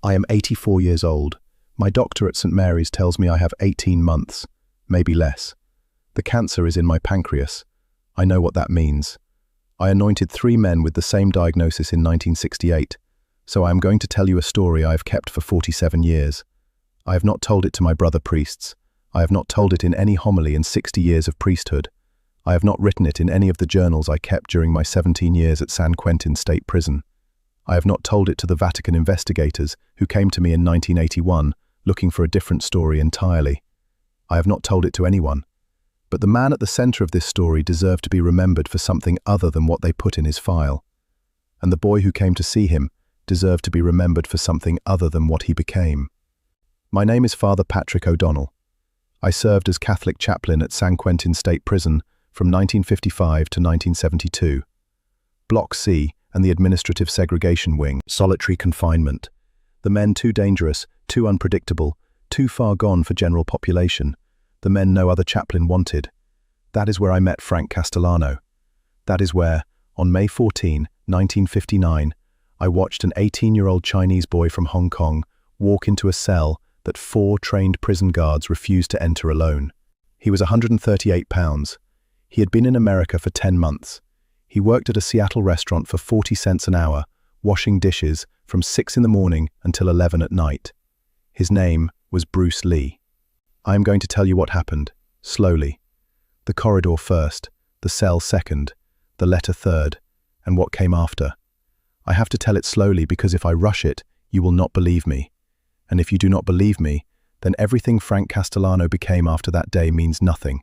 I am 84 years old. My doctor at St. Mary's tells me I have 18 months, maybe less. The cancer is in my pancreas. I know what that means. I anointed 3 men with the same diagnosis in 1968, so I am going to tell you a story I have kept for 47 years. I have not told it to my brother priests. I have not told it in any homily in 60 years of priesthood. I have not written it in any of the journals I kept during my 17 years at San Quentin State Prison. I have not told it to the Vatican investigators who came to me in 1981 looking for a different story entirely. I have not told it to anyone. But the man at the center of this story deserved to be remembered for something other than what they put in his file. And the boy who came to see him deserved to be remembered for something other than what he became. My name is Father Patrick O'Donnell. I served as Catholic chaplain at San Quentin State Prison from 1955 to 1972. Block C and the Administrative Segregation Wing, solitary confinement. The men too dangerous, too unpredictable, too far gone for general population. The men no other chaplain wanted. That is where I met Frank Castellano. That is where, on May 14, 1959, I watched an 18-year-old Chinese boy from Hong Kong walk into a cell that 4 trained prison guards refused to enter alone. He was 138 pounds. He had been in America for 10 months. He worked at a Seattle restaurant for 40 cents an hour, washing dishes from 6 in the morning until 11 at night. His name was Bruce Lee. I am going to tell you what happened, slowly. The corridor first, the cell second, the letter third, and what came after. I have to tell it slowly because if I rush it, you will not believe me. And if you do not believe me, then everything Frank Castellano became after that day means nothing.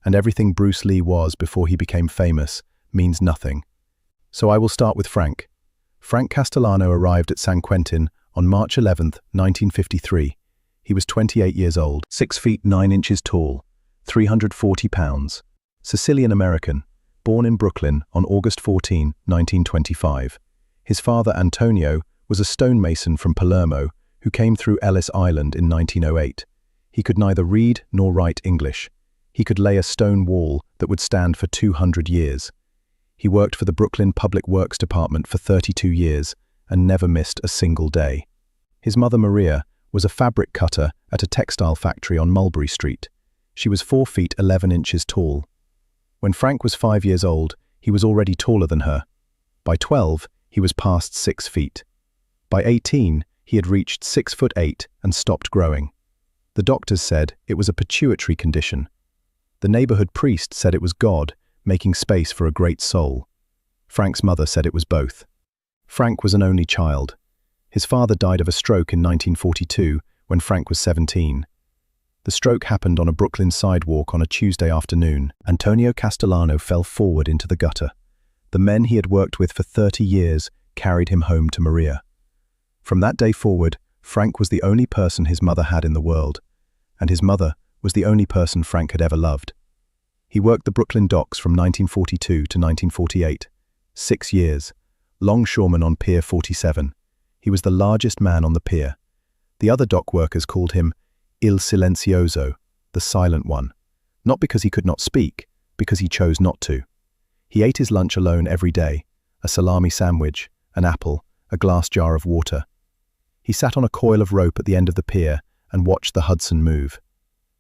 And everything Bruce Lee was before he became famous means nothing. So I will start with Frank. Frank Castellano arrived at San Quentin on March 11, 1953. He was 28 years old, 6 feet 9 inches tall, 340 pounds. Sicilian-American, born in Brooklyn on August 14, 1925. His father, Antonio, was a stonemason from Palermo who came through Ellis Island in 1908. He could neither read nor write English. He could lay a stone wall that would stand for 200 years. He worked for the Brooklyn Public Works Department for 32 years and never missed a single day. His mother, Maria, was a fabric cutter at a textile factory on Mulberry Street. She was 4 feet 11 inches tall. When Frank was 5 years old, he was already taller than her. By 12, he was past 6 feet. By 18, he had reached 6 foot 8 and stopped growing. The doctors said it was a pituitary condition. The neighborhood priest said it was God making space for a great soul. Frank's mother said it was both. Frank was an only child. His father died of a stroke in 1942 when Frank was 17. The stroke happened on a Brooklyn sidewalk on a Tuesday afternoon. Antonio Castellano fell forward into the gutter. The men he had worked with for 30 years carried him home to Maria. From that day forward, Frank was the only person his mother had in the world, and his mother was the only person Frank had ever loved. He worked the Brooklyn docks from 1942 to 1948, 6 years, longshoreman on Pier 47. He was the largest man on the pier. The other dock workers called him Il Silenzioso, the silent one, not because he could not speak, because he chose not to. He ate his lunch alone every day, a salami sandwich, an apple, a glass jar of water. He sat on a coil of rope at the end of the pier and watched the Hudson move.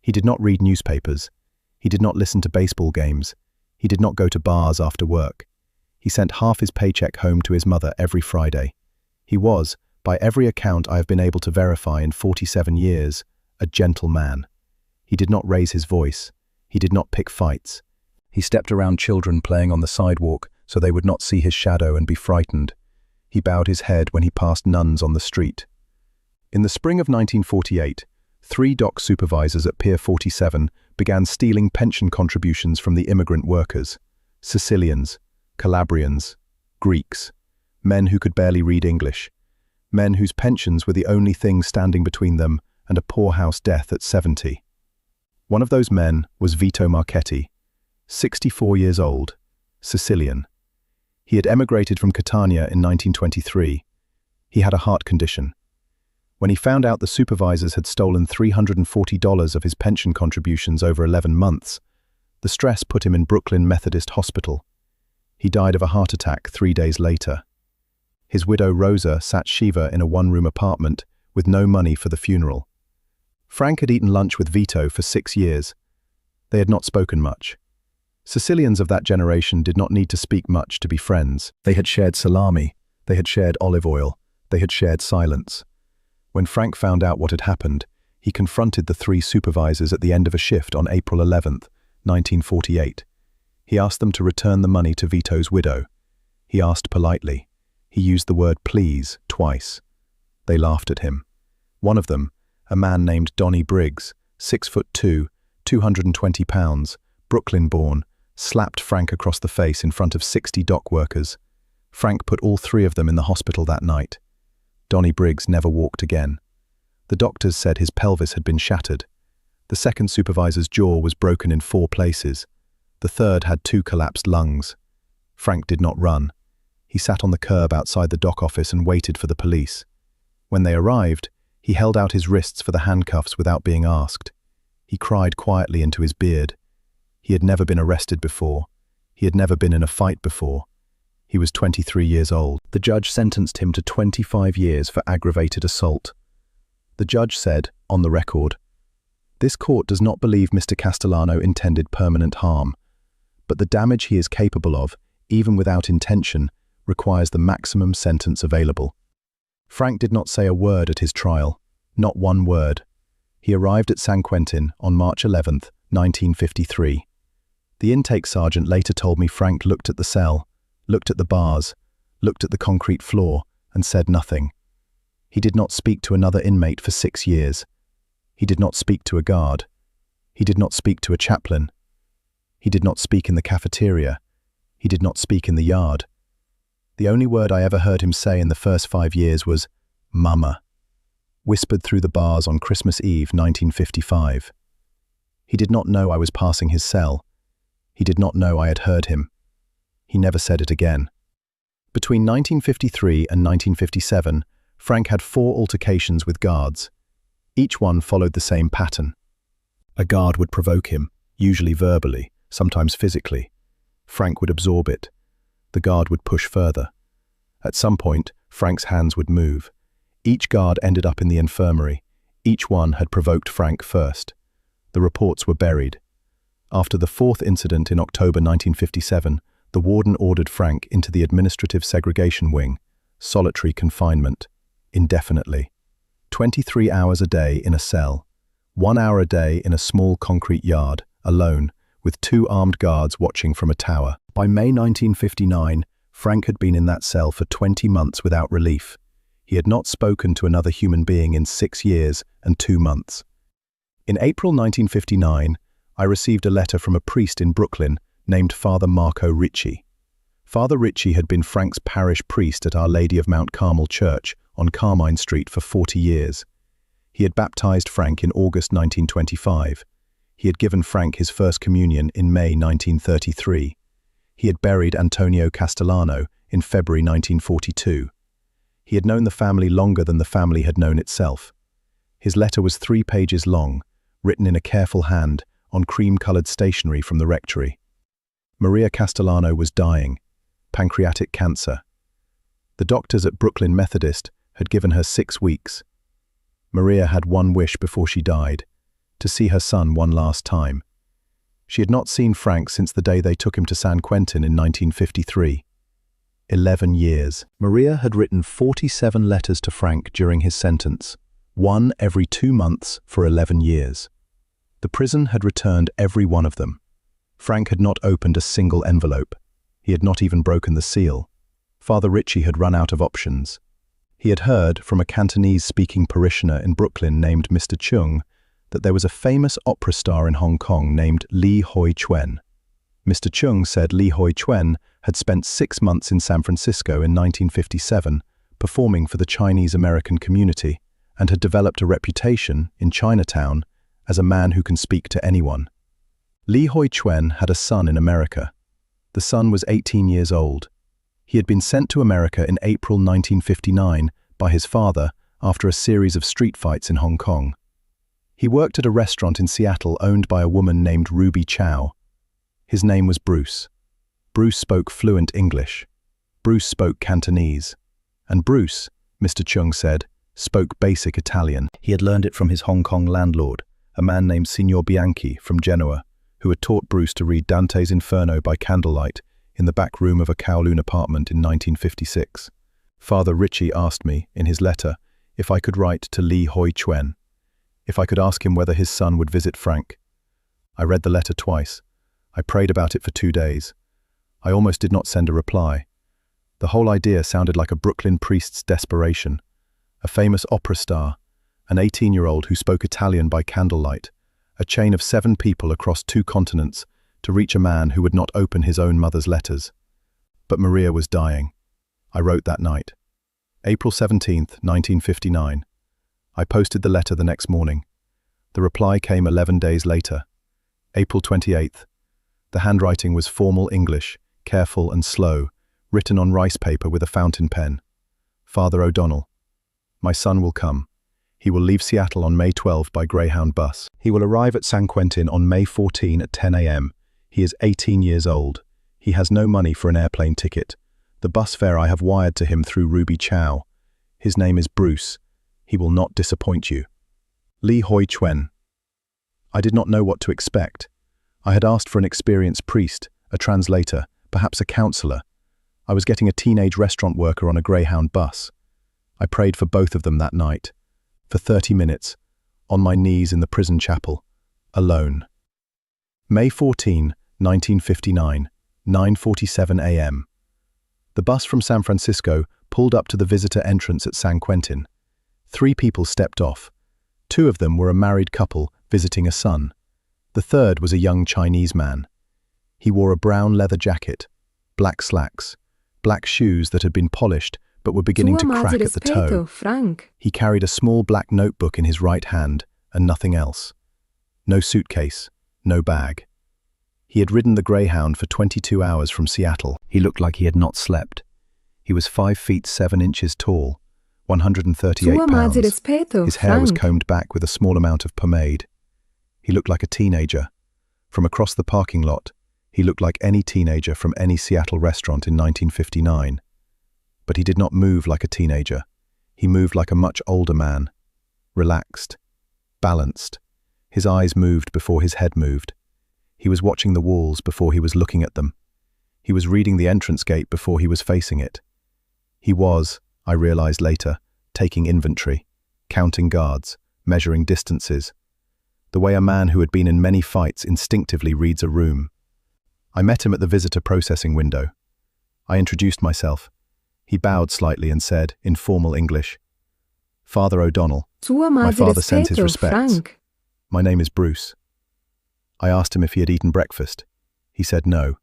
He did not read newspapers. He did not listen to baseball games. He did not go to bars after work. He sent half his paycheck home to his mother every Friday. He was, by every account I have been able to verify in 47 years, a gentle man. He did not raise his voice. He did not pick fights. He stepped around children playing on the sidewalk so they would not see his shadow and be frightened. He bowed his head when he passed nuns on the street. In the spring of 1948, 3 dock supervisors at Pier 47 began stealing pension contributions from the immigrant workers, Sicilians, Calabrians, Greeks, men who could barely read English, men whose pensions were the only thing standing between them and a poorhouse death at 70. One of those men was Vito Marchetti, 64 years old, Sicilian. He had emigrated from Catania in 1923. He had a heart condition. When he found out the supervisors had stolen $340 of his pension contributions over 11 months, the stress put him in Brooklyn Methodist Hospital. He died of a heart attack 3 days later. His widow Rosa sat Shiva in a one-room apartment with no money for the funeral. Frank had eaten lunch with Vito for 6 years. They had not spoken much. Sicilians of that generation did not need to speak much to be friends. They had shared salami, they had shared olive oil, they had shared silence. When Frank found out what had happened, he confronted the 3 supervisors at the end of a shift on April 11th, 1948. He asked them to return the money to Vito's widow. He asked politely. He used the word please twice. They laughed at him. One of them, a man named Donnie Briggs, 6'2", 220 pounds, Brooklyn-born, slapped Frank across the face in front of 60 dock workers. Frank put all 3 of them in the hospital that night. Donnie Briggs never walked again. The doctors said his pelvis had been shattered. The second supervisor's jaw was broken in 4 places. The third had 2 collapsed lungs. Frank did not run. He sat on the curb outside the dock office and waited for the police. When they arrived, he held out his wrists for the handcuffs without being asked. He cried quietly into his beard. He had never been arrested before. He had never been in a fight before. He was 23 years old. The judge sentenced him to 25 years for aggravated assault. The judge said, on the record, "This court does not believe Mr. Castellano intended permanent harm, but the damage he is capable of, even without intention, requires the maximum sentence available." Frank did not say a word at his trial, not one word. He arrived at San Quentin on March 11th, 1953. The intake sergeant later told me Frank looked at the cell, looked at the bars, looked at the concrete floor, and said nothing. He did not speak to another inmate for 6 years. He did not speak to a guard. He did not speak to a chaplain. He did not speak in the cafeteria. He did not speak in the yard. The only word I ever heard him say in the first 5 years was, "Mama," whispered through the bars on Christmas Eve, 1955. He did not know I was passing his cell. He did not know I had heard him. He never said it again. Between 1953 and 1957, Frank had 4 altercations with guards. Each one followed the same pattern. A guard would provoke him, usually verbally, sometimes physically. Frank would absorb it. The guard would push further. At some point, Frank's hands would move. Each guard ended up in the infirmary. Each one had provoked Frank first. The reports were buried. After the 4th incident in October 1957, the warden ordered Frank into the administrative segregation wing, solitary confinement, indefinitely. 23 hours a day in a cell, 1 hour a day in a small concrete yard, alone, with 2 armed guards watching from a tower. By May 1959, Frank had been in that cell for 20 months without relief. He had not spoken to another human being in 6 years and 2 months. In April 1959, I received a letter from a priest in Brooklyn named Father Marco Ricci. Father Ricci had been Frank's parish priest at Our Lady of Mount Carmel Church on Carmine Street for 40 years. He had baptized Frank in August 1925. He had given Frank his first communion in May 1933. He had buried Antonio Castellano in February 1942. He had known the family longer than the family had known itself. His letter was 3 pages long, written in a careful hand on cream-colored stationery from the rectory. Maria Castellano was dying, pancreatic cancer. The doctors at Brooklyn Methodist had given her 6 weeks. Maria had one wish before she died, to see her son one last time. She had not seen Frank since the day they took him to San Quentin in 1953. 11 years. Maria had written 47 letters to Frank during his sentence, 1 every 2 months for 11 years. The prison had returned every one of them. Frank had not opened a single envelope. He had not even broken the seal. Father Ricci had run out of options. He had heard from a Cantonese-speaking parishioner in Brooklyn named Mr. Chung that there was a famous opera star in Hong Kong named Li Hoi Chuen. Mr. Chung said Li Hoi Chuen had spent 6 months in San Francisco in 1957 performing for the Chinese-American community and had developed a reputation in Chinatown as a man who can speak to anyone. Li Hoi Chuen had a son in America. The son was 18 years old. He had been sent to America in April 1959 by his father after a series of street fights in Hong Kong. He worked at a restaurant in Seattle owned by a woman named Ruby Chow. His name was Bruce. Bruce spoke fluent English. Bruce spoke Cantonese. And Bruce, Mr. Chung said, spoke basic Italian. He had learned it from his Hong Kong landlord, a man named Signor Bianchi from Genoa, who had taught Bruce to read Dante's Inferno by candlelight in the back room of a Kowloon apartment in 1956. Father Ritchie asked me, in his letter, if I could write to Li Hoi Chuen, if I could ask him whether his son would visit Frank. I read the letter twice. I prayed about it for 2 days. I almost did not send a reply. The whole idea sounded like a Brooklyn priest's desperation. A famous opera star, an 18-year-old who spoke Italian by candlelight, a chain of 7 people across 2 continents to reach a man who would not open his own mother's letters. But Maria was dying. I wrote that night. April 17th, 1959. I posted the letter the next morning. The reply came 11 days later. April 28th. The handwriting was formal English, careful and slow, written on rice paper with a fountain pen. Father O'Donnell. My son will come. He will leave Seattle on May 12 by Greyhound bus. He will arrive at San Quentin on May 14 at 10 a.m. He is 18 years old. He has no money for an airplane ticket. The bus fare I have wired to him through Ruby Chow. His name is Bruce. He will not disappoint you. Li Hoi Chuen. I did not know what to expect. I had asked for an experienced priest, a translator, perhaps a counselor. I was getting a teenage restaurant worker on a Greyhound bus. I prayed for both of them that night, for 30 minutes, on my knees in the prison chapel, alone. May 14, 1959, 9:47 a.m. The bus from San Francisco pulled up to the visitor entrance at San Quentin. 3 people stepped off. 2 of them were a married couple visiting a son. The third was a young Chinese man. He wore a brown leather jacket, black slacks, black shoes that had been polished but were beginning to crack at the toe. Frank. He carried a small black notebook in his right hand and nothing else. No suitcase, no bag. He had ridden the Greyhound for 22 hours from Seattle. He looked like he had not slept. He was 5 feet 7 inches tall, 138 pounds. His hair was combed back with a small amount of pomade. He looked like a teenager. From across the parking lot, he looked like any teenager from any Seattle restaurant in 1959. But he did not move like a teenager. He moved like a much older man. Relaxed. Balanced. His eyes moved before his head moved. He was watching the walls before he was looking at them. He was reading the entrance gate before he was facing it. He was, I realized later, taking inventory, counting guards, measuring distances. The way a man who had been in many fights instinctively reads a room. I met him at the visitor processing window. I introduced myself. He bowed slightly and said, in formal English, "Father O'Donnell, my father sends his respects. Frank. My name is Bruce." I asked him if he had eaten breakfast. He said no.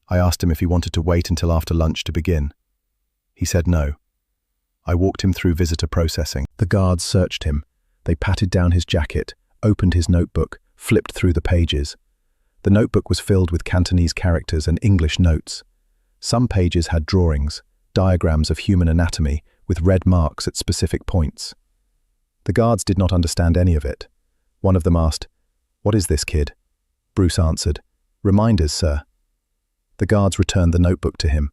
I asked him if he wanted to wait until after lunch to begin. He said no. I walked him through visitor processing. The guards searched him. They patted down his jacket, opened his notebook, flipped through the pages. The notebook was filled with Cantonese characters and English notes. Some pages had drawings, diagrams of human anatomy with red marks at specific points. The guards did not understand any of it. One of them asked, "What is this, kid?" Bruce answered, "Reminders, sir." The guards returned the notebook to him.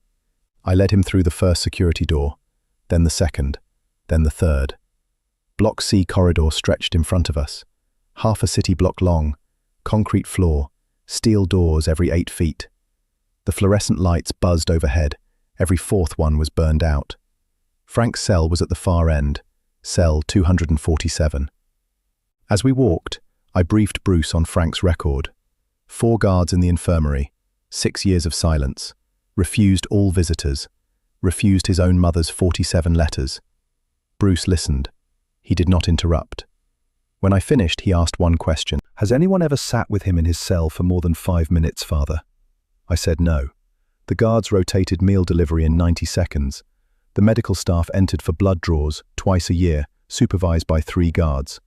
I led him through the first security door, then the second, then the third. Block C corridor stretched in front of us. Half a city block long, concrete floor, steel doors every 8 feet. The fluorescent lights buzzed overhead. Every 4th one was burned out. Frank's cell was at the far end, cell 247. As we walked, I briefed Bruce on Frank's record. 4 guards in the infirmary, 6 years of silence, refused all visitors, refused his own mother's 47 letters. Bruce listened. He did not interrupt. When I finished, he asked one question. "Has anyone ever sat with him in his cell for more than 5 minutes, Father?" I said no. The guards rotated meal delivery in 90 seconds. The medical staff entered for blood draws twice a year, supervised by 3 guards.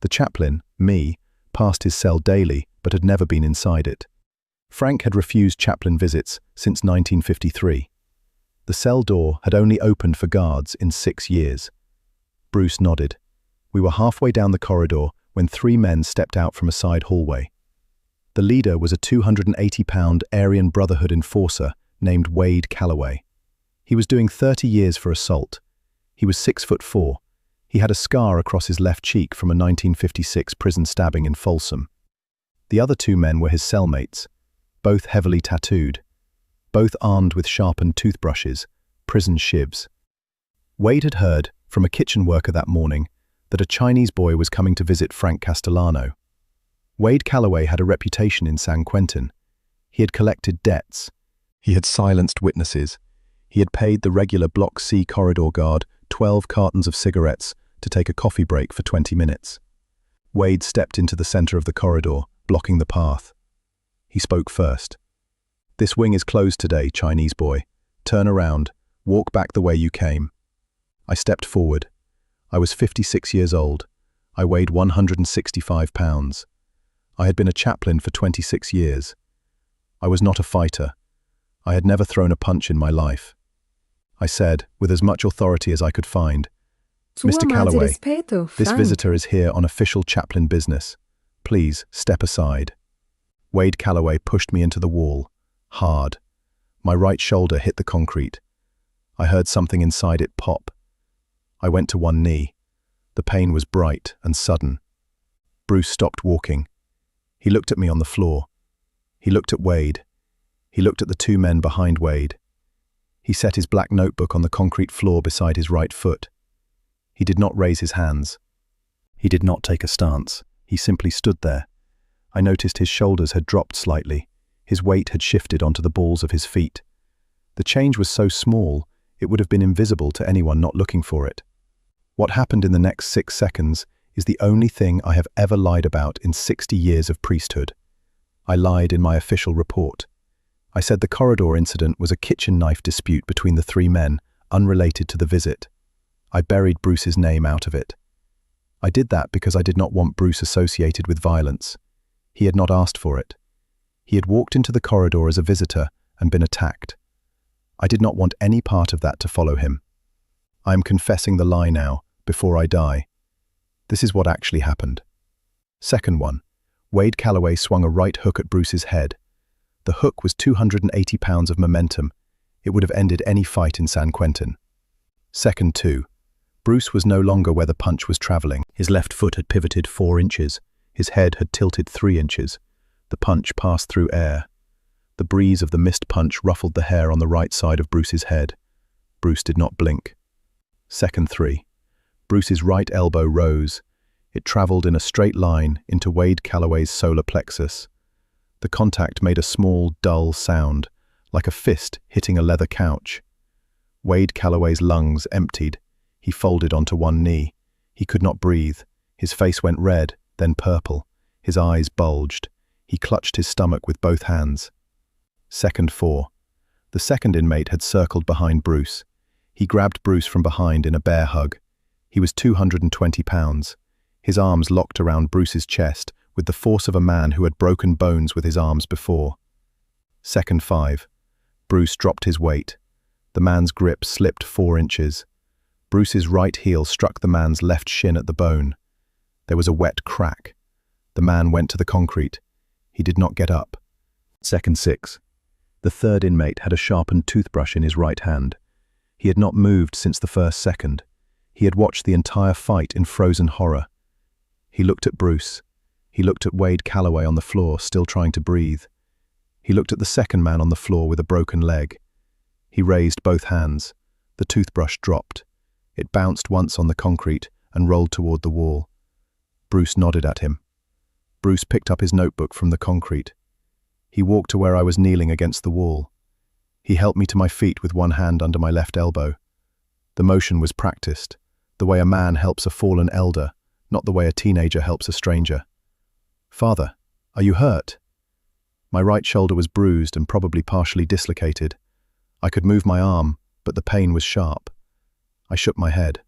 The chaplain, me, passed his cell daily, but had never been inside it. Frank had refused chaplain visits since 1953. The cell door had only opened for guards in 6 years. Bruce nodded. We were halfway down the corridor when 3 men stepped out from a side hallway. The leader was a 280-pound Aryan Brotherhood enforcer named Wade Calloway. He was doing 30 years for assault. He was 6'4". He had a scar across his left cheek from a 1956 prison stabbing in Folsom. The other two men were his cellmates, both heavily tattooed, both armed with sharpened toothbrushes, prison shivs. Wade had heard, from a kitchen worker that morning, that a Chinese boy was coming to visit Frank Castellano. Wade Calloway had a reputation in San Quentin. He had collected debts. He had silenced witnesses. He had paid the regular Block C corridor guard 12 cartons of cigarettes to take a coffee break for 20 minutes. Wade stepped into the center of the corridor, blocking the path. He spoke first. "This wing is closed today, Chinese boy. Turn around. Walk back the way you came." I stepped forward. I was 56 years old. I weighed 165 pounds. I had been a chaplain for 26 years. I was not a fighter. I had never thrown a punch in my life. I said, with as much authority as I could find, "Mr. Calloway, this visitor is here on official chaplain business. Please, step aside." Wade Calloway pushed me into the wall, hard. My right shoulder hit the concrete. I heard something inside it pop. I went to one knee. The pain was bright and sudden. Bruce stopped walking. He looked at me on the floor. He looked at Wade. He looked at the two men behind Wade. He set his black notebook on the concrete floor beside his right foot. He did not raise his hands. He did not take a stance. He simply stood there. I noticed his shoulders had dropped slightly. His weight had shifted onto the balls of his feet. The change was so small, it would have been invisible to anyone not looking for it. What happened in the next 6 seconds is the only thing I have ever lied about in 60 years of priesthood. I lied in my official report. I said the corridor incident was a kitchen knife dispute between the three men, unrelated to the visit. I buried Bruce's name out of it. I did that because I did not want Bruce associated with violence. He had not asked for it. He had walked into the corridor as a visitor and been attacked. I did not want any part of that to follow him. I am confessing the lie now, before I die. This is what actually happened. Second one, Wade Calloway swung a right hook at Bruce's head. The hook was 280 pounds of momentum. It would have ended any fight in San Quentin. Second two, Bruce was no longer where the punch was traveling. His left foot had pivoted 4 inches. His head had tilted 3 inches. The punch passed through air. The breeze of the missed punch ruffled the hair on the right side of Bruce's head. Bruce did not blink. Second three, Bruce's right elbow rose. It traveled in a straight line into Wade Calloway's solar plexus. The contact made a small, dull sound, like a fist hitting a leather couch. Wade Calloway's lungs emptied. He folded onto one knee. He could not breathe. His face went red, then purple. His eyes bulged. He clutched his stomach with both hands. Second four. The second inmate had circled behind Bruce. He grabbed Bruce from behind in a bear hug. He was 220 pounds. His arms locked around Bruce's chest with the force of a man who had broken bones with his arms before. Second five. Bruce dropped his weight. The man's grip slipped 4 inches. Bruce's right heel struck the man's left shin at the bone. There was a wet crack. The man went to the concrete. He did not get up. Second six. The third inmate had a sharpened toothbrush in his right hand. He had not moved since the first second. He had watched the entire fight in frozen horror. He looked at Bruce. He looked at Wade Calloway on the floor, still trying to breathe. He looked at the second man on the floor with a broken leg. He raised both hands. The toothbrush dropped. It bounced once on the concrete and rolled toward the wall. Bruce nodded at him. Bruce picked up his notebook from the concrete. He walked to where I was kneeling against the wall. He helped me to my feet with one hand under my left elbow. The motion was practiced, the way a man helps a fallen elder, not the way a teenager helps a stranger. "Father, are you hurt?" My right shoulder was bruised and probably partially dislocated. I could move my arm, but the pain was sharp. I shook my head.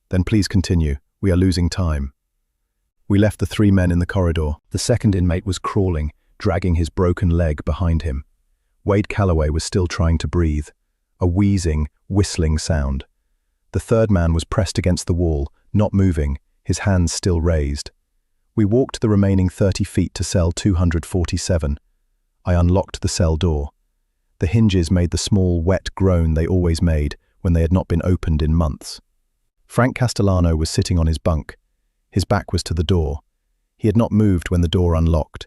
"Then please continue. We are losing time." We left the 3 men in the corridor. The second inmate was crawling, dragging his broken leg behind him. Wade Calloway was still trying to breathe. A wheezing, whistling sound. The third man was pressed against the wall, not moving, his hands still raised. We walked the remaining 30 feet to cell 247. I unlocked the cell door. The hinges made the small, wet groan they always made when they had not been opened in months. Frank Castellano was sitting on his bunk. His back was to the door. He had not moved when the door unlocked.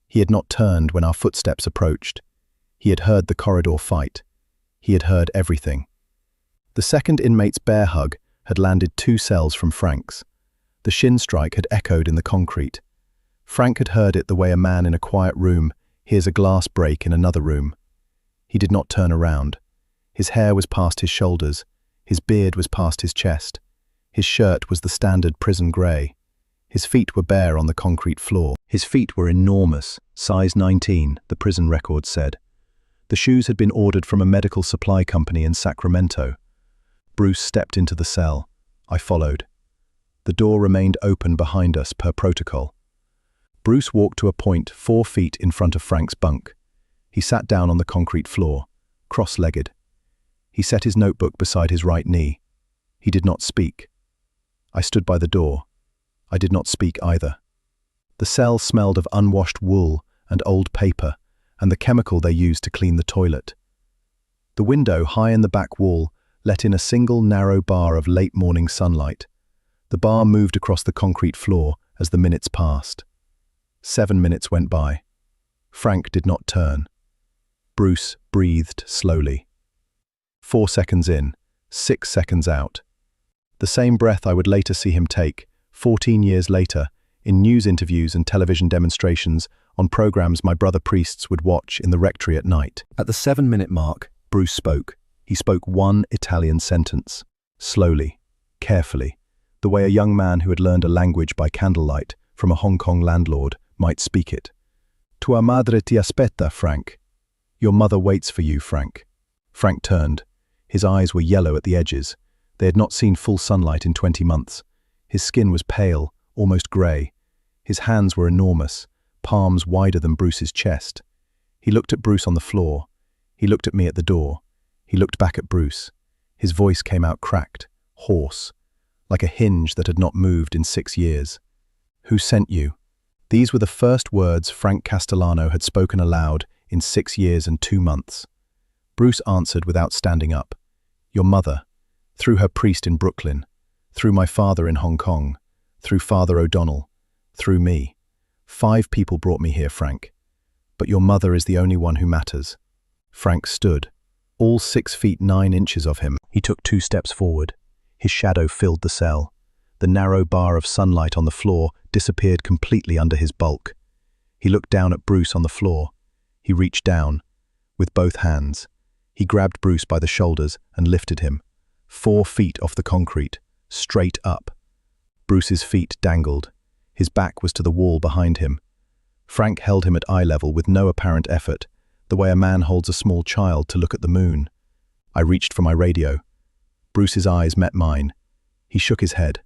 He had not turned when our footsteps approached. He had heard the corridor fight. He had heard everything. The second inmate's bear hug had landed 2 cells from Frank's. The shin strike had echoed in the concrete. Frank had heard it the way a man in a quiet room hears a glass break in another room. He did not turn around. His hair was past his shoulders. His beard was past his chest. His shirt was the standard prison grey. His feet were bare on the concrete floor. His feet were enormous, size 19, the prison record said. The shoes had been ordered from a medical supply company in Sacramento. Bruce stepped into the cell. I followed. The door remained open behind us per protocol. Bruce walked to a point 4 feet in front of Frank's bunk. He sat down on the concrete floor, cross-legged. He set his notebook beside his right knee. He did not speak. I stood by the door. I did not speak either. The cell smelled of unwashed wool and old paper, and the chemical they used to clean the toilet. The window high in the back wall let in a single narrow bar of late morning sunlight. The bar moved across the concrete floor as the minutes passed. 7 minutes went by. Frank did not turn. Bruce breathed slowly. 4 seconds in, 6 seconds out. The same breath I would later see him take, 14 years later, in news interviews and television demonstrations on programs my brother priests would watch in the rectory at night. At the 7-minute mark, Bruce spoke. He spoke one Italian sentence, slowly, carefully, the way a young man who had learned a language by candlelight from a Hong Kong landlord might speak it. Tua madre ti aspetta, Frank. Your mother waits for you, Frank. Frank turned. His eyes were yellow at the edges. They had not seen full sunlight in 20 months. His skin was pale, almost grey. His hands were enormous, palms wider than Bruce's chest. He looked at Bruce on the floor. He looked at me at the door. He looked back at Bruce. His voice came out cracked, hoarse, like a hinge that had not moved in 6 years. Who sent you? These were the first words Frank Castellano had spoken aloud in 6 years and 2 months. Bruce answered without standing up. Your mother, through her priest in Brooklyn, through my father in Hong Kong, through Father O'Donnell, through me. 5 people brought me here, Frank. But your mother is the only one who matters. Frank stood, all 6 feet 9 inches of him. He took 2 steps forward. His shadow filled the cell. The narrow bar of sunlight on the floor disappeared completely under his bulk. He looked down at Bruce on the floor. He reached down, with both hands. He grabbed Bruce by the shoulders and lifted him, 4 feet off the concrete, straight up. Bruce's feet dangled. His back was to the wall behind him. Frank held him at eye level with no apparent effort, the way a man holds a small child to look at the moon. I reached for my radio. Bruce's eyes met mine. He shook his head,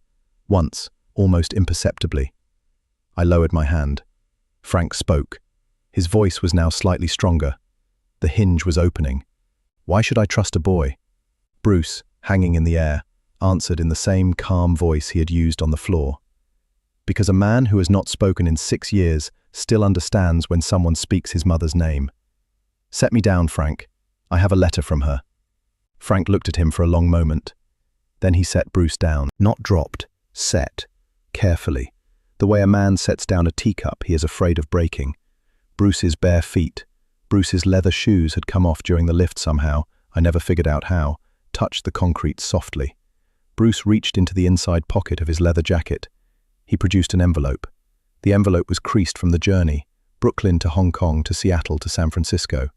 once, almost imperceptibly. I lowered my hand. Frank spoke. His voice was now slightly stronger. The hinge was opening. Why should I trust a boy? Bruce, hanging in the air, answered in the same calm voice he had used on the floor. Because a man who has not spoken in 6 years still understands when someone speaks his mother's name. Set me down, Frank. I have a letter from her. Frank looked at him for a long moment. Then he set Bruce down. Not dropped, set, carefully, the way a man sets down a teacup he is afraid of breaking. Bruce's bare feet, Bruce's leather shoes had come off during the lift somehow, I never figured out how, touched the concrete softly. Bruce reached into the inside pocket of his leather jacket. He produced an envelope. The envelope was creased from the journey, Brooklyn to Hong Kong to Seattle to San Francisco.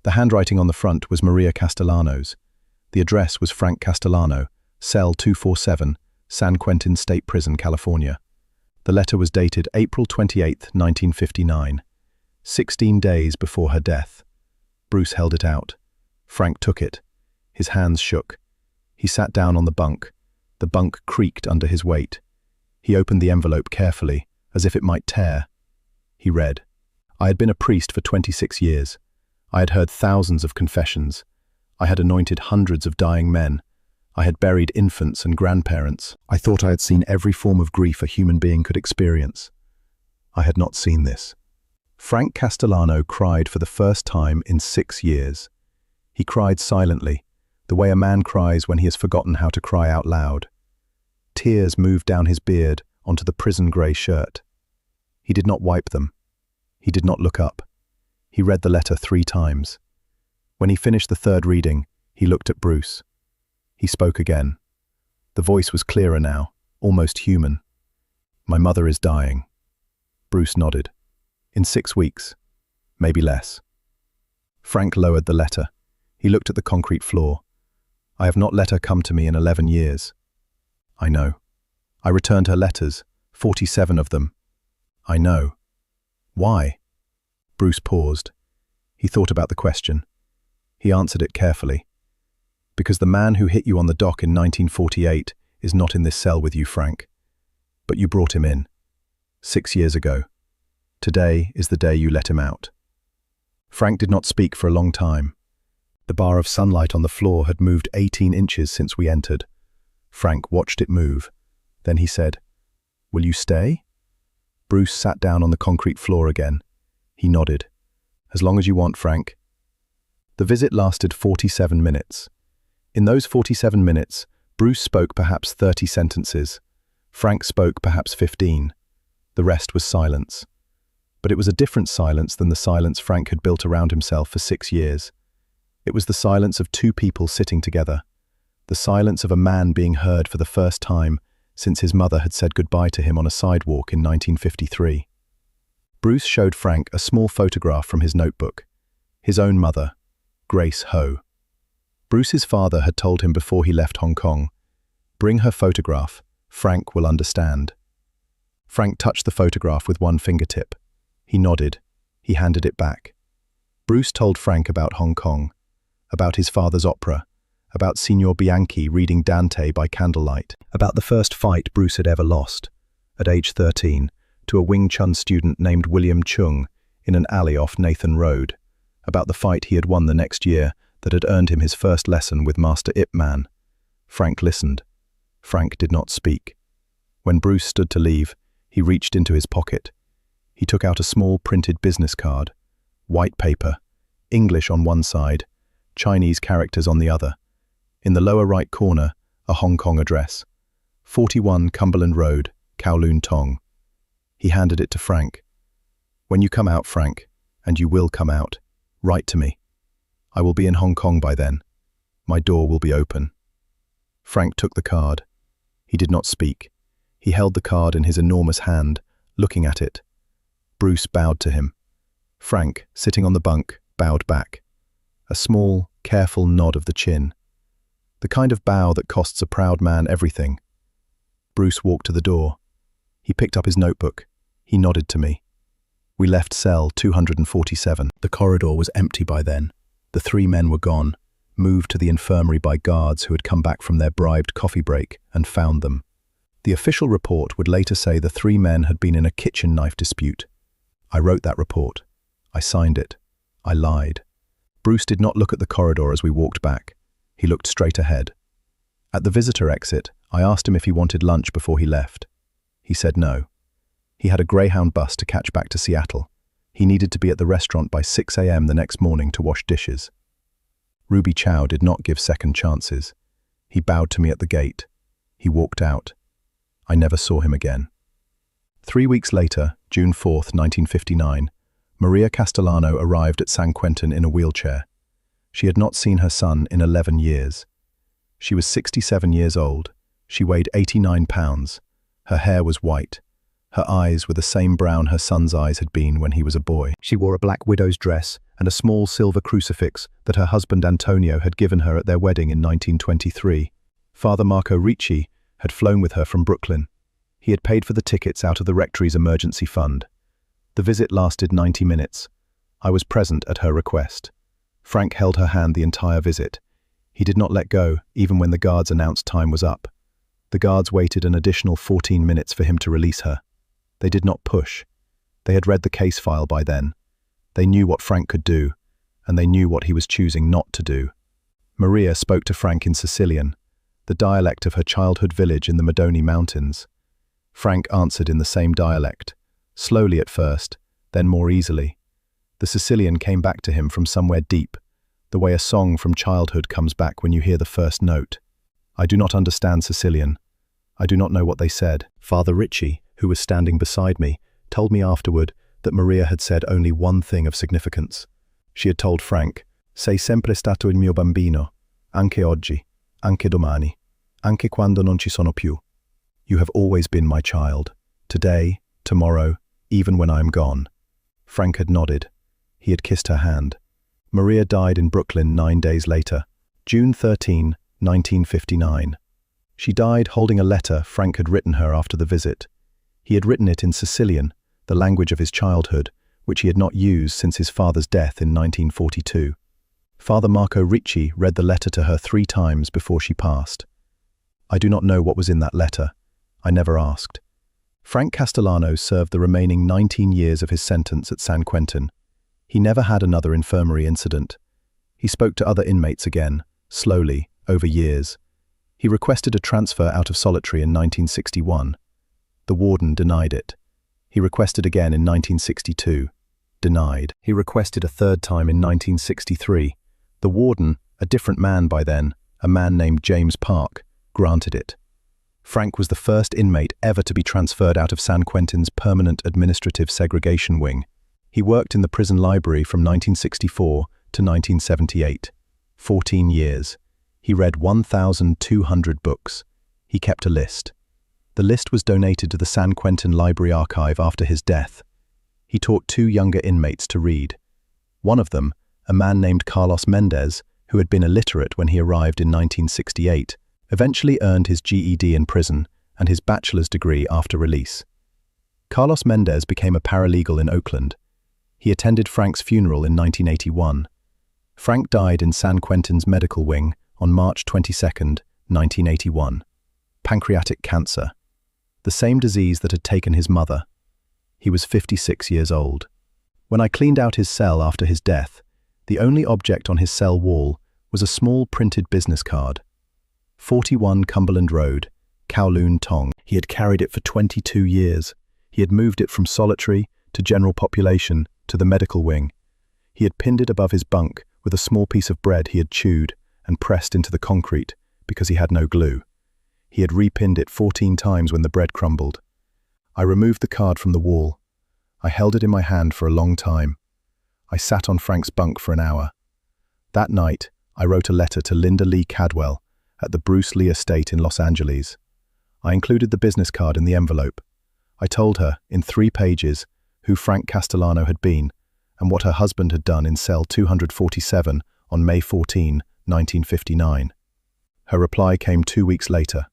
The handwriting on the front was Maria Castellano's. The address was Frank Castellano, cell 247, San Quentin State Prison, California. The letter was dated April 28, 1959, 16 days before her death. Bruce held it out. Frank took it. His hands shook. He sat down on the bunk. The bunk creaked under his weight. He opened the envelope carefully, as if it might tear. He read, I had been a priest for 26 years. I had heard thousands of confessions. I had anointed hundreds of dying men. I had buried infants and grandparents. I thought I had seen every form of grief a human being could experience. I had not seen this. Frank Castellano cried for the first time in 6 years. He cried silently, the way a man cries when he has forgotten how to cry out loud. Tears moved down his beard onto the prison-grey shirt. He did not wipe them. He did not look up. He read the letter 3 times. When he finished the 3rd reading, he looked at Bruce. He spoke again. The voice was clearer now, almost human. "My mother is dying." Bruce nodded. "In 6 weeks, maybe less." Frank lowered the letter. He looked at the concrete floor. "I have not let her come to me in 11 years. "I know. I returned her letters, 47 of them." "I know. Why?" Bruce paused. He thought about the question. He answered it carefully. "Because the man who hit you on the dock in 1948 is not in this cell with you, Frank. But you brought him in. 6 years ago. Today is the day you let him out." Frank did not speak for a long time. The bar of sunlight on the floor had moved 18 inches since we entered. Frank watched it move. Then he said, "Will you stay?" Bruce sat down on the concrete floor again. He nodded. "As long as you want, Frank." The visit lasted 47 minutes. In those 47 minutes, Bruce spoke perhaps 30 sentences. Frank spoke perhaps 15. The rest was silence. But it was a different silence than the silence Frank had built around himself for 6 years. It was the silence of 2 people sitting together. The silence of a man being heard for the first time since his mother had said goodbye to him on a sidewalk in 1953. Bruce showed Frank a small photograph from his notebook. His own mother, Grace Ho. Bruce's father had told him before he left Hong Kong, "Bring her photograph, Frank will understand." Frank touched the photograph with one fingertip. He nodded. He handed it back. Bruce told Frank about Hong Kong, about his father's opera, about Signor Bianchi reading Dante by candlelight, about the first fight Bruce had ever lost, at age 13, to a Wing Chun student named William Chung in an alley off Nathan Road, about the fight he had won the next year that had earned him his first lesson with Master Ip Man. Frank listened. Frank did not speak. When Bruce stood to leave, he reached into his pocket. He took out a small printed business card, white paper, English on one side, Chinese characters on the other. In the lower right corner, a Hong Kong address, 41 Cumberland Road, Kowloon Tong. He handed it to Frank. "When you come out, Frank, and you will come out, write to me. I will be in Hong Kong by then. My door will be open." Frank took the card. He did not speak. He held the card in his enormous hand, looking at it. Bruce bowed to him. Frank, sitting on the bunk, bowed back. A small, careful nod of the chin. The kind of bow that costs a proud man everything. Bruce walked to the door. He picked up his notebook. He nodded to me. We left cell 247. The corridor was empty by then. The 3 men were gone, moved to the infirmary by guards who had come back from their bribed coffee break and found them. The official report would later say the 3 men had been in a kitchen knife dispute. I wrote that report. I signed it. I lied. Bruce did not look at the corridor as we walked back. He looked straight ahead. At the visitor exit, I asked him if he wanted lunch before he left. He said no. He had a Greyhound bus to catch back to Seattle. He needed to be at the restaurant by 6 a.m. the next morning to wash dishes. Ruby Chow did not give second chances. He bowed to me at the gate. He walked out. I never saw him again. 3 weeks later, June 4th, 1959, Maria Castellano arrived at San Quentin in a wheelchair. She had not seen her son in 11 years. She was 67 years old. She weighed 89 pounds. Her hair was white. Her eyes were the same brown her son's eyes had been when he was a boy. She wore a black widow's dress and a small silver crucifix that her husband Antonio had given her at their wedding in 1923. Father Marco Ricci had flown with her from Brooklyn. He had paid for the tickets out of the rectory's emergency fund. The visit lasted 90 minutes. I was present at her request. Frank held her hand the entire visit. He did not let go, even when the guards announced time was up. The guards waited an additional 14 minutes for him to release her. They did not push. They had read the case file by then. They knew what Frank could do, and they knew what he was choosing not to do. Maria spoke to Frank in Sicilian, the dialect of her childhood village in the Modoni Mountains. Frank answered in the same dialect, slowly at first, then more easily. The Sicilian came back to him from somewhere deep, the way a song from childhood comes back when you hear the first note. I do not understand Sicilian. I do not know what they said. Father Ritchie, who was standing beside me, told me afterward that Maria had said only one thing of significance. She had told Frank, "Sei sempre stato il mio bambino, anche oggi, anche domani, anche quando non ci sono più. You have always been my child, today, tomorrow, even when I am gone." Frank had nodded. He had kissed her hand. Maria died in Brooklyn 9 days later, June 13, 1959. She died holding a letter Frank had written her after the visit. He had written it in Sicilian, the language of his childhood, which he had not used since his father's death in 1942. Father Marco Ricci read the letter to her 3 times before she passed. I do not know what was in that letter. I never asked. Frank Castellano served the remaining 19 years of his sentence at San Quentin. He never had another infirmary incident. He spoke to other inmates again, slowly, over years. He requested a transfer out of solitary in 1961. The warden denied it. He requested again in 1962. Denied. He requested a 3rd time in 1963. The warden, a different man by then, a man named James Park, granted it. Frank was the first inmate ever to be transferred out of San Quentin's permanent administrative segregation wing. He worked in the prison library from 1964 to 1978. 14 years. He read 1,200 books. He kept a list. The list was donated to the San Quentin Library Archive after his death. He taught 2 younger inmates to read. One of them, a man named Carlos Mendez, who had been illiterate when he arrived in 1968, eventually earned his GED in prison and his bachelor's degree after release. Carlos Mendez became a paralegal in Oakland. He attended Frank's funeral in 1981. Frank died in San Quentin's medical wing on March 22, 1981. Pancreatic cancer. The same disease that had taken his mother. He was 56 years old. When I cleaned out his cell after his death, the only object on his cell wall was a small printed business card. 41 Cumberland Road, Kowloon, Tong. He had carried it for 22 years. He had moved it from solitary to general population to the medical wing. He had pinned it above his bunk with a small piece of bread he had chewed and pressed into the concrete because he had no glue. He had repinned it 14 times when the bread crumbled. I removed the card from the wall. I held it in my hand for a long time. I sat on Frank's bunk for an hour. That night, I wrote a letter to Linda Lee Cadwell at the Bruce Lee estate in Los Angeles. I included the business card in the envelope. I told her, in 3 pages, who Frank Castellano had been and what her husband had done in cell 247 on May 14, 1959. Her reply came 2 weeks later.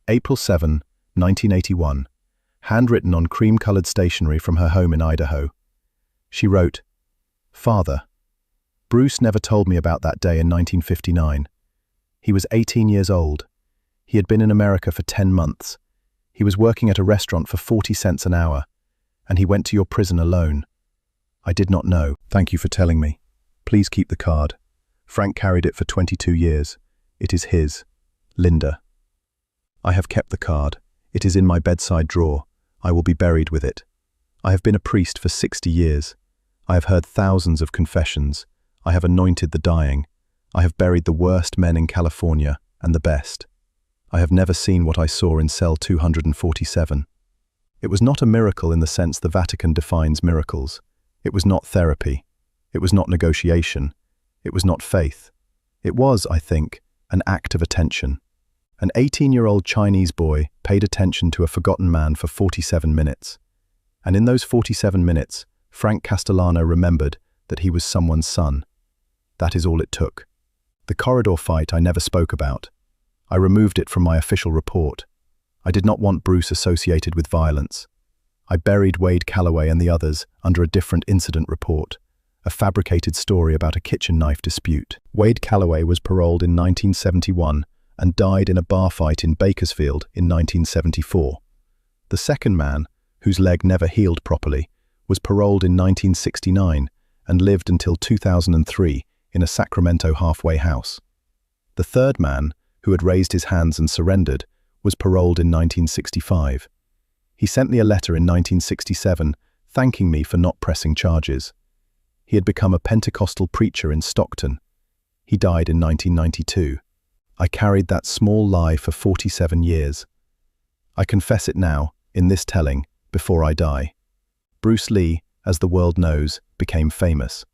April 7, 1981, handwritten on cream-colored stationery from her home in Idaho. She wrote, "Father, Bruce never told me about that day in 1959. He was 18 years old. He had been in America for 10 months. He was working at a restaurant for 40 cents an hour, and he went to your prison alone. I did not know. Thank you for telling me. Please keep the card. Frank carried it for 22 years. It is his. Linda." I have kept the card. It is in my bedside drawer. I will be buried with it. I have been a priest for 60 years. I have heard thousands of confessions. I have anointed the dying. I have buried the worst men in California and the best. I have never seen what I saw in cell 247. It was not a miracle in the sense the Vatican defines miracles. It was not therapy. It was not negotiation. It was not faith. It was, I think, an act of attention. An 18-year-old Chinese boy paid attention to a forgotten man for 47 minutes. And in those 47 minutes, Frank Castellano remembered that he was someone's son. That is all it took. The corridor fight I never spoke about. I removed it from my official report. I did not want Bruce associated with violence. I buried Wade Calloway and the others under a different incident report, a fabricated story about a kitchen knife dispute. Wade Calloway was paroled in 1971 and died in a bar fight in Bakersfield in 1974. The second man, whose leg never healed properly, was paroled in 1969 and lived until 2003 in a Sacramento halfway house. The third man, who had raised his hands and surrendered, was paroled in 1965. He sent me a letter in 1967 thanking me for not pressing charges. He had become a Pentecostal preacher in Stockton. He died in 1992. I carried that small lie for 47 years. I confess it now, in this telling, before I die. Bruce Lee, as the world knows, became famous.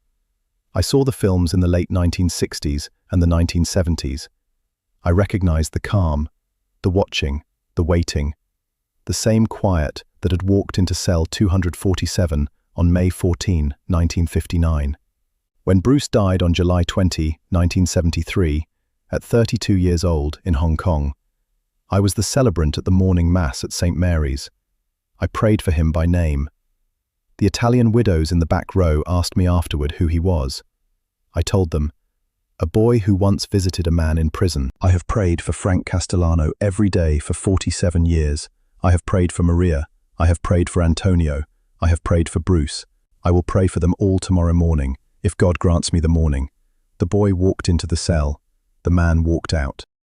I saw the films in the late 1960s and the 1970s. I recognized the calm, the watching, the waiting, the same quiet that had walked into cell 247 on May 14, 1959. When Bruce died on July 20, 1973, at 32 years old in Hong Kong, I was the celebrant at the morning mass at St. Mary's. I prayed for him by name. The Italian widows in the back row asked me afterward who he was. I told them, "A boy who once visited a man in prison." I have prayed for Frank Castellano every day for 47 years. I have prayed for Maria. I have prayed for Antonio. I have prayed for Bruce. I will pray for them all tomorrow morning, if God grants me the morning. The boy walked into the cell. The man walked out.